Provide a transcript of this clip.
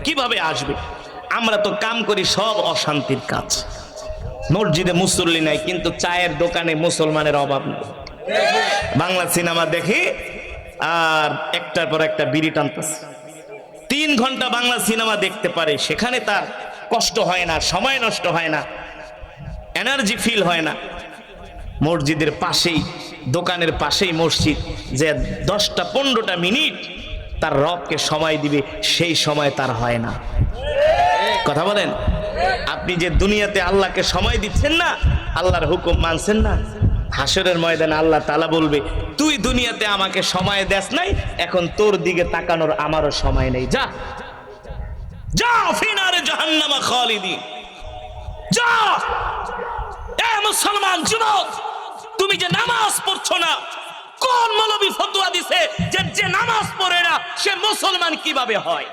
কিভাবে আসবে? আমরা তো কাম করি সব অশান্তির কাজ। মসজিদে মুসল্লি নাই, কিন্তু চায়ের দোকানে মুসলমানের অভাব নেই। বাংলা সিনেমা দেখি আর একটার পর একটা বিড়ি টানতেছে। 3 ঘন্টা বাংলা সিনেমা দেখতে পারে, সেখানে তার কষ্ট হয় না, সময় নষ্ট হয় না, এনার্জি ফিল হয় না। মসজিদের পাশেই, দোকানের পাশেই মসজিদ, যে 10টা 15টা মিনিট তার রবকে সময় দিবে, সেই সময় তার হয় না। কথা বলেন, আপনি যে দুনিয়াতে আল্লাহকে সময় দিচ্ছেন না, আল্লাহর হুকুম মানছেন না, হাসরের ময়দানে আল্লাহ তাআলা বলবে, তুই দুনিয়াতে আমাকে সময় দেস নাই, এখন তোর দিকে তাকানোর আমারও সময় নেই, যা যা ফিনারে জাহান্নামা খালিদিন, যা। এ মুসলমান যুবক, তুমি যে নামাজ পড়ছো না, কোন মৌলবী ফতোয়া দিছে যে নামাজ পড়ে না সে মুসলমান কিভাবে হয়?